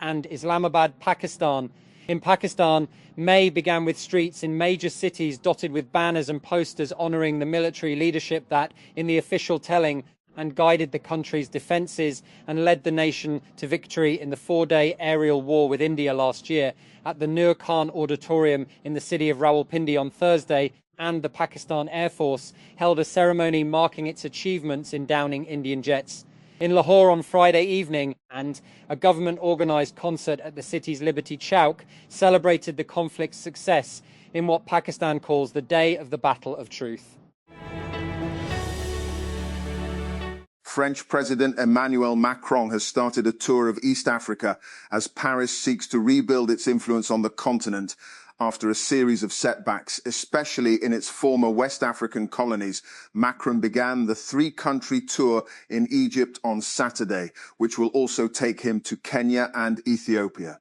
and Islamabad, Pakistan. In Pakistan, May began with streets in major cities dotted with banners and posters honouring the military leadership that, in the official telling, and guided the country's defences and led the nation to victory in the 4-day aerial war with India last year. At the Nur Khan Auditorium in the city of Rawalpindi on Thursday, and the Pakistan Air Force held a ceremony marking its achievements in downing Indian jets. In Lahore on Friday evening, and a government-organised concert at the city's Liberty Chowk celebrated the conflict's success in what Pakistan calls the Day of the Battle of Truth. French President Emmanuel Macron has started a tour of East Africa as Paris seeks to rebuild its influence on the continent after a series of setbacks, especially in its former West African colonies. Macron began the 3-country tour in Egypt on Saturday, which will also take him to Kenya and Ethiopia.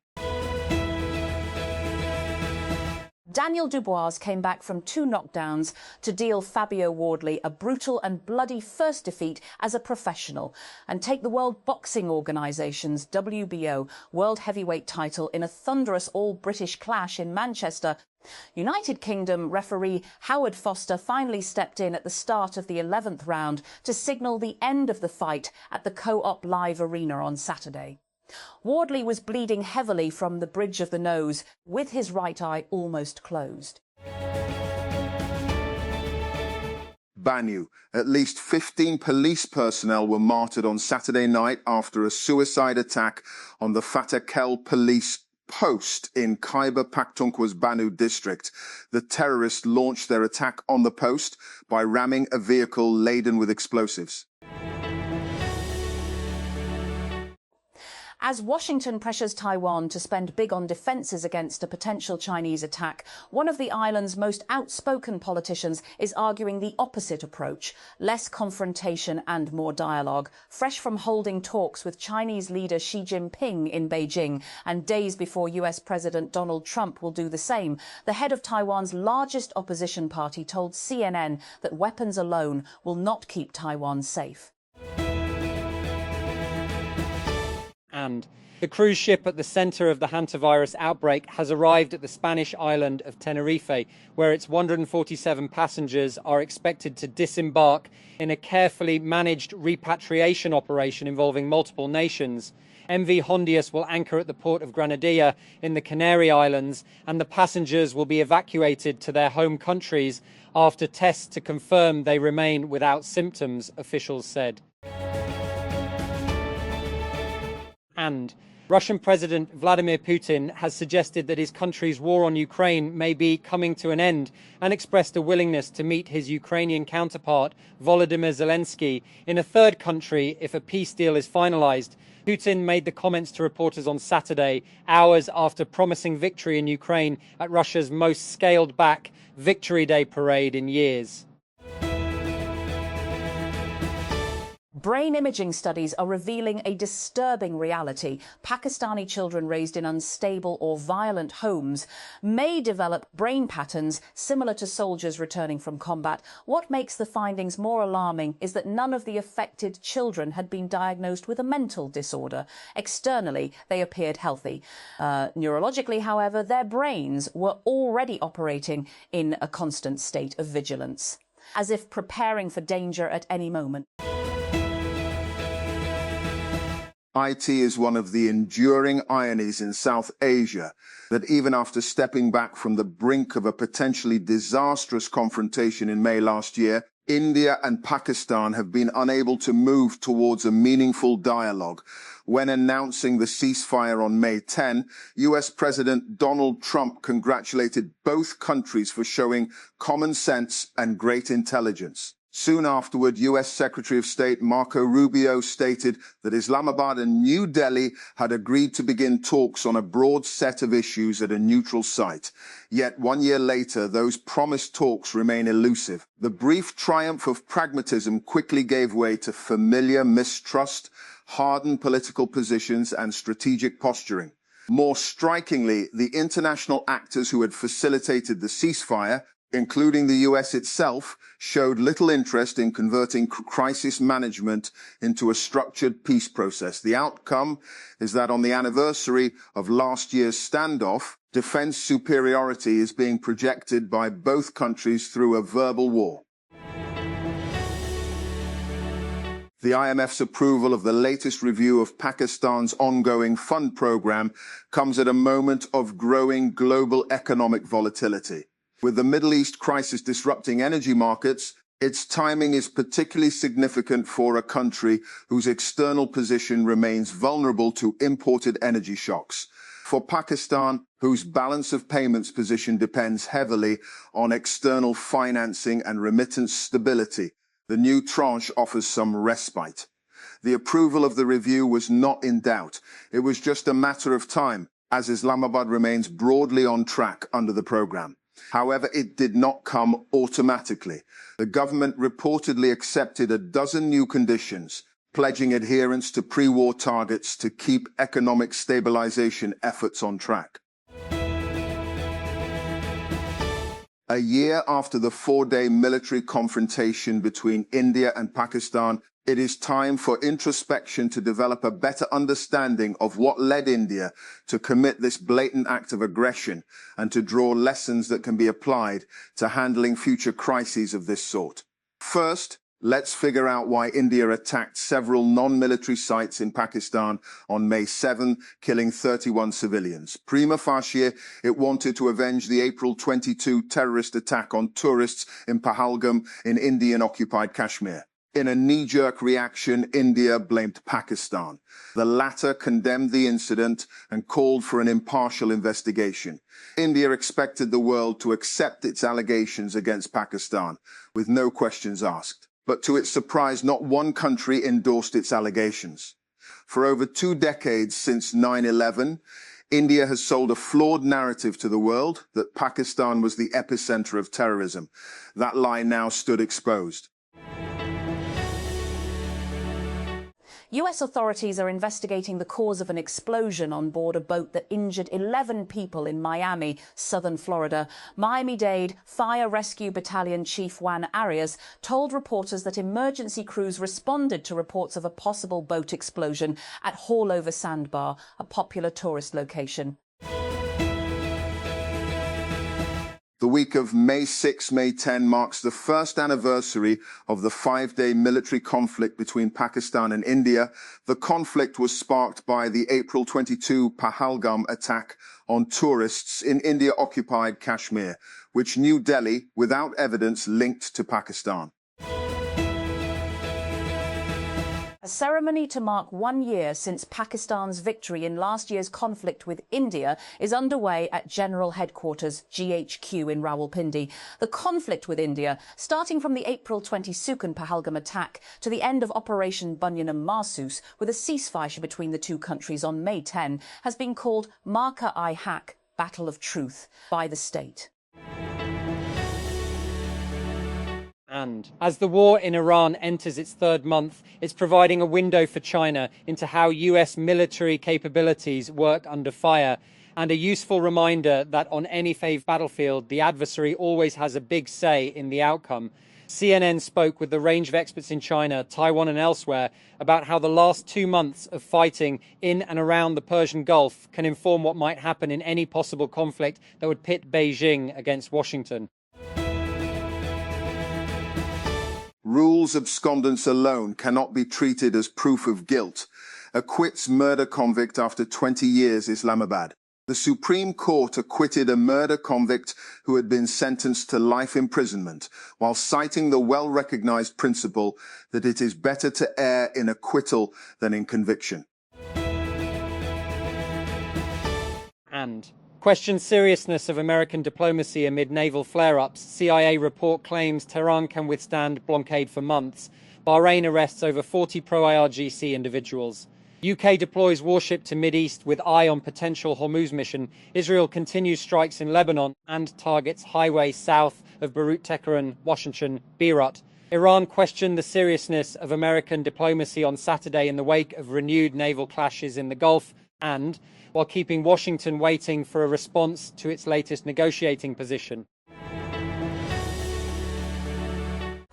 Daniel Dubois came back from 2 knockdowns to deal Fabio Wardley a brutal and bloody first defeat as a professional and take the World Boxing Organisation's WBO World Heavyweight title in a thunderous all-British clash in Manchester. United Kingdom referee Howard Foster finally stepped in at the start of the 11th round to signal the end of the fight at the Co-op Live Arena on Saturday. Wardley was bleeding heavily from the bridge of the nose, with his right eye almost closed. Banyu. At least 15 police personnel were martyred on Saturday night after a suicide attack on the Fatakel police post in Khyber Pakhtunkhwa's Banyu district. The terrorists launched their attack on the post by ramming a vehicle laden with explosives. As Washington pressures Taiwan to spend big on defences against a potential Chinese attack, one of the island's most outspoken politicians is arguing the opposite approach: less confrontation and more dialogue. Fresh from holding talks with Chinese leader Xi Jinping in Beijing, and days before US President Donald Trump will do the same, the head of Taiwan's largest opposition party told CNN that weapons alone will not keep Taiwan safe. And the cruise ship at the centre of the hantavirus outbreak has arrived at the Spanish island of Tenerife, where its 147 passengers are expected to disembark in a carefully managed repatriation operation involving multiple nations. MV Hondius will anchor at the port of Granadilla in the Canary Islands, and the passengers will be evacuated to their home countries after tests to confirm they remain without symptoms, officials said. And Russian President Vladimir Putin has suggested that his country's war on Ukraine may be coming to an end and expressed a willingness to meet his Ukrainian counterpart, Volodymyr Zelensky, in a third country if a peace deal is finalized. Putin made the comments to reporters on Saturday, hours after promising victory in Ukraine at Russia's most scaled-back Victory Day parade in years. Brain imaging studies are revealing a disturbing reality. Pakistani children raised in unstable or violent homes may develop brain patterns similar to soldiers returning from combat. What makes the findings more alarming is that none of the affected children had been diagnosed with a mental disorder. Externally, they appeared healthy. Neurologically, however, their brains were already operating in a constant state of vigilance, as if preparing for danger at any moment. IT is one of the enduring ironies in South Asia that even after stepping back from the brink of a potentially disastrous confrontation in May last year, India and Pakistan have been unable to move towards a meaningful dialogue. When announcing the ceasefire on May 10, US President Donald Trump congratulated both countries for showing common sense and great intelligence. Soon afterward, US Secretary of State Marco Rubio stated that Islamabad and New Delhi had agreed to begin talks on a broad set of issues at a neutral site. Yet 1 year later, those promised talks remain elusive. The brief triumph of pragmatism quickly gave way to familiar mistrust, hardened political positions, and strategic posturing. More strikingly, the international actors who had facilitated the ceasefire, including the US itself, showed little interest in converting crisis management into a structured peace process. The outcome is that on the anniversary of last year's standoff, defense superiority is being projected by both countries through a verbal war. The IMF's approval of the latest review of Pakistan's ongoing fund program comes at a moment of growing global economic volatility. With the Middle East crisis disrupting energy markets, its timing is particularly significant for a country whose external position remains vulnerable to imported energy shocks. For Pakistan, whose balance of payments position depends heavily on external financing and remittance stability, the new tranche offers some respite. The approval of the review was not in doubt. It was just a matter of time, as Islamabad remains broadly on track under the program. However, it did not come automatically. The government reportedly accepted a dozen new conditions, pledging adherence to pre-war targets to keep economic stabilization efforts on track. A year after the four-day military confrontation between India and Pakistan, it is time for introspection to develop a better understanding of what led India to commit this blatant act of aggression and to draw lessons that can be applied to handling future crises of this sort. First, let's figure out why India attacked several non-military sites in Pakistan on May 7, killing 31 civilians. Prima facie, it wanted to avenge the April 22 terrorist attack on tourists in Pahalgam in Indian-occupied Kashmir. In a knee-jerk reaction, India blamed Pakistan. The latter condemned the incident and called for an impartial investigation. India expected the world to accept its allegations against Pakistan, with no questions asked. But to its surprise, not one country endorsed its allegations. For over 2 decades since 9/11, India has sold a flawed narrative to the world that Pakistan was the epicenter of terrorism. That lie now stood exposed. US authorities are investigating the cause of an explosion on board a boat that injured 11 people in Miami, southern Florida. Miami-Dade Fire Rescue Battalion Chief Juan Arias told reporters that emergency crews responded to reports of a possible boat explosion at Haulover Sandbar, a popular tourist location. The week of May 6, May 10 marks the first anniversary of the 5-day military conflict between Pakistan and India. The conflict was sparked by the April 22 Pahalgam attack on tourists in India-occupied Kashmir, which New Delhi, without evidence, linked to Pakistan. A ceremony to mark 1 year since Pakistan's victory in last year's conflict with India is underway at General Headquarters GHQ in Rawalpindi. The conflict with India, starting from the April 20 Sukan Pahalgam attack to the end of Operation Bunyanam Mahsus, with a ceasefire between the two countries on May 10, has been called Marka-i-Haq, Battle of Truth, by the state. And as the war in Iran enters its 3rd month, it's providing a window for China into how US military capabilities work under fire, and a useful reminder that on any battlefield, the adversary always has a big say in the outcome. CNN spoke with a range of experts in China, Taiwan and elsewhere about how the last 2 months of fighting in and around the Persian Gulf can inform what might happen in any possible conflict that would pit Beijing against Washington. Rules abscondence alone cannot be treated as proof of guilt. Acquits murder convict after 20 years, Islamabad. The Supreme Court acquitted a murder convict who had been sentenced to life imprisonment, while citing the well-recognized principle that it is better to err in acquittal than in conviction. And questions seriousness of American diplomacy amid naval flare-ups. CIA report claims Tehran can withstand blockade for months. Bahrain arrests over 40 pro-IRGC individuals. UK deploys warship to Mideast with eye on potential Hormuz mission. Israel continues strikes in Lebanon and targets highway south of Beirut, Tehran, Washington, Beirut. Iran questioned the seriousness of American diplomacy on Saturday in the wake of renewed naval clashes in the Gulf, and while keeping Washington waiting for a response to its latest negotiating position.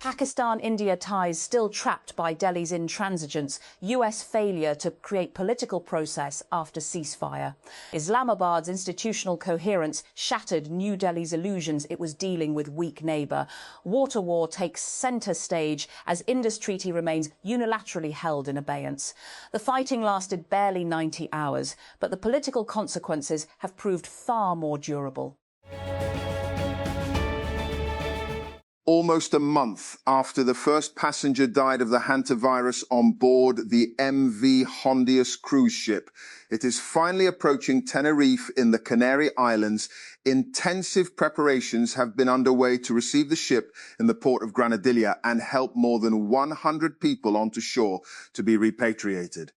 Pakistan-India ties still trapped by Delhi's intransigence, US failure to create political process after ceasefire. Islamabad's institutional coherence shattered New Delhi's illusions it was dealing with weak neighbour. Water war takes centre stage as Indus Treaty remains unilaterally held in abeyance. The fighting lasted barely 90 hours, but the political consequences have proved far more durable. Almost a month after the first passenger died of the hantavirus on board the MV Hondius cruise ship, it is finally approaching Tenerife in the Canary Islands. Intensive preparations have been underway to receive the ship in the port of Granadilla and help more than 100 people onto shore to be repatriated.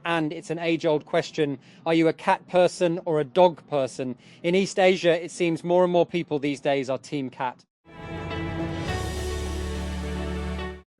And it's an age-old question, are you a cat person or a dog person? In East Asia, it seems more and more people these days are team cat.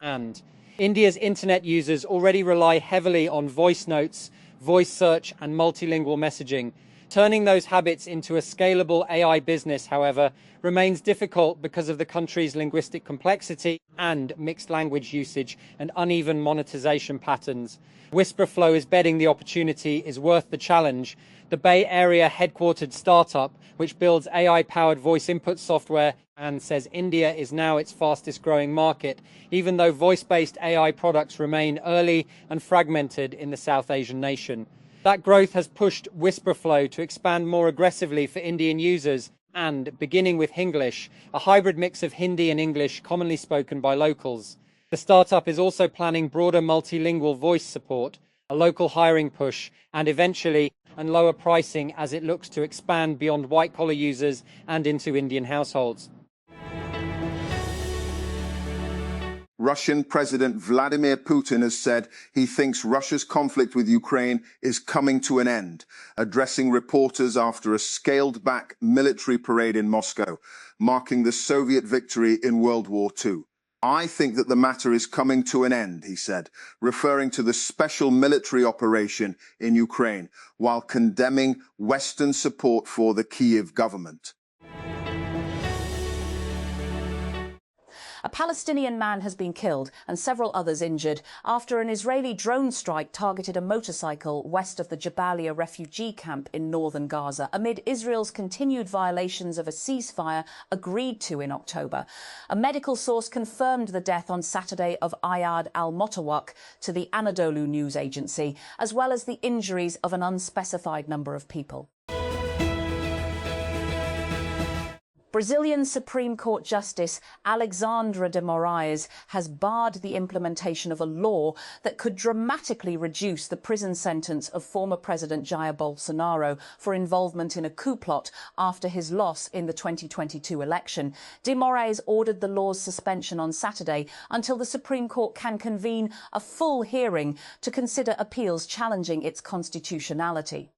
And India's internet users already rely heavily on voice notes, voice search and multilingual messaging. Turning those habits into a scalable AI business, however, remains difficult because of the country's linguistic complexity and mixed language usage and uneven monetization patterns. Whisperflow is betting the opportunity is worth the challenge. The Bay Area headquartered startup, which builds AI-powered voice input software and says India is now its fastest growing market, even though voice-based AI products remain early and fragmented in the South Asian nation. That growth has pushed Whisperflow to expand more aggressively for Indian users and, beginning with Hinglish, a hybrid mix of Hindi and English commonly spoken by locals. The startup is also planning broader multilingual voice support, a local hiring push, and eventually lower pricing as it looks to expand beyond white-collar users and into Indian households. Russian President Vladimir Putin has said he thinks Russia's conflict with Ukraine is coming to an end, addressing reporters after a scaled-back military parade in Moscow, marking the Soviet victory in World War II. I think that the matter is coming to an end, he said, referring to the special military operation in Ukraine, while condemning Western support for the Kyiv government. A Palestinian man has been killed and several others injured after an Israeli drone strike targeted a motorcycle west of the Jabalia refugee camp in northern Gaza, amid Israel's continued violations of a ceasefire agreed to in October. A medical source confirmed the death on Saturday of Ayad al-Motawak to the Anadolu news agency, as well as the injuries of an unspecified number of people. Brazilian Supreme Court Justice Alexandra de Moraes has barred the implementation of a law that could dramatically reduce the prison sentence of former President Jair Bolsonaro for involvement in a coup plot after his loss in the 2022 election. De Moraes ordered the law's suspension on Saturday until the Supreme Court can convene a full hearing to consider appeals challenging its constitutionality.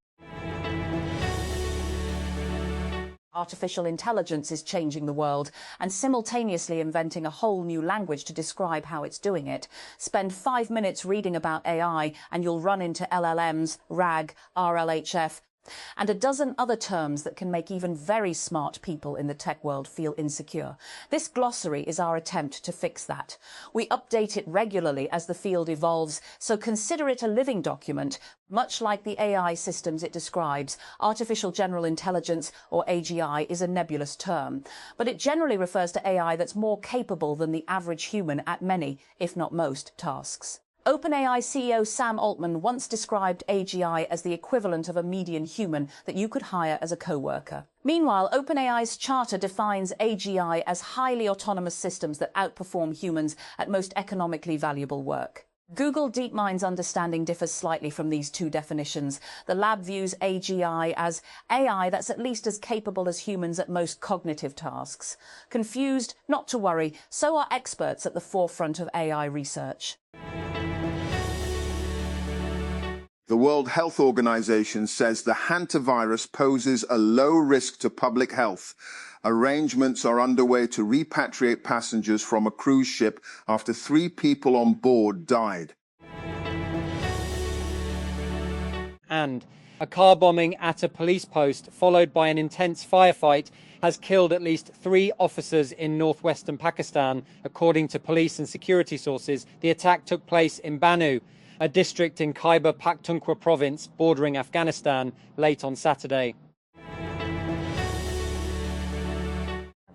Artificial intelligence is changing the world and simultaneously inventing a whole new language to describe how it's doing it. Spend 5 minutes reading about AI and you'll run into LLMs, RAG, RLHF, and a dozen other terms that can make even very smart people in the tech world feel insecure. This glossary is our attempt to fix that. We update it regularly as the field evolves, so consider it a living document. Much like the AI systems it describes, artificial general intelligence, or AGI, is a nebulous term, but it generally refers to AI that's more capable than the average human at many, if not most, tasks. OpenAI CEO Sam Altman once described AGI as the equivalent of a median human that you could hire as a co-worker. Meanwhile, OpenAI's charter defines AGI as highly autonomous systems that outperform humans at most economically valuable work. Google DeepMind's understanding differs slightly from these two definitions. The lab views AGI as AI that's at least as capable as humans at most cognitive tasks. Confused? Not to worry, so are experts at the forefront of AI research. The World Health Organization says the hantavirus poses a low risk to public health. Arrangements are underway to repatriate passengers from a cruise ship after 3 people on board died. And a car bombing at a police post, followed by an intense firefight, has killed at least 3 officers in northwestern Pakistan. According to police and security sources, the attack took place in Banu, a district in Khyber Pakhtunkhwa province bordering Afghanistan, late on Saturday.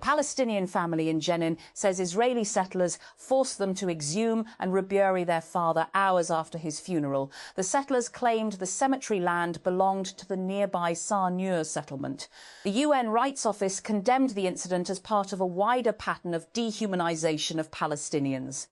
Palestinian family in Jenin says Israeli settlers forced them to exhume and rebury their father hours after his funeral. The settlers claimed the cemetery land belonged to the nearby Sarnur settlement. The UN Rights Office condemned the incident as part of a wider pattern of dehumanisation of Palestinians.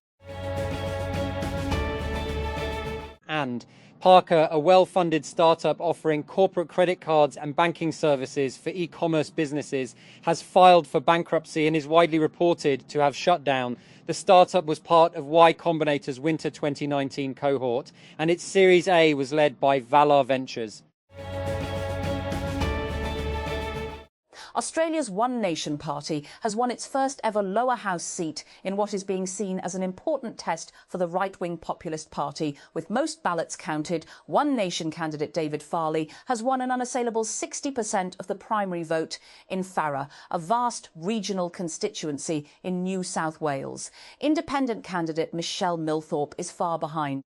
And Parker, a well-funded startup offering corporate credit cards and banking services for e-commerce businesses, has filed for bankruptcy and is widely reported to have shut down. The startup was part of Y Combinator's Winter 2019 cohort, and its Series A was led by Valar Ventures. Australia's One Nation Party has won its first ever lower house seat in what is being seen as an important test for the right-wing populist party. With most ballots counted, One Nation candidate David Farley has won an unassailable 60% of the primary vote in Farrer, a vast regional constituency in New South Wales. Independent candidate Michelle Milthorpe is far behind.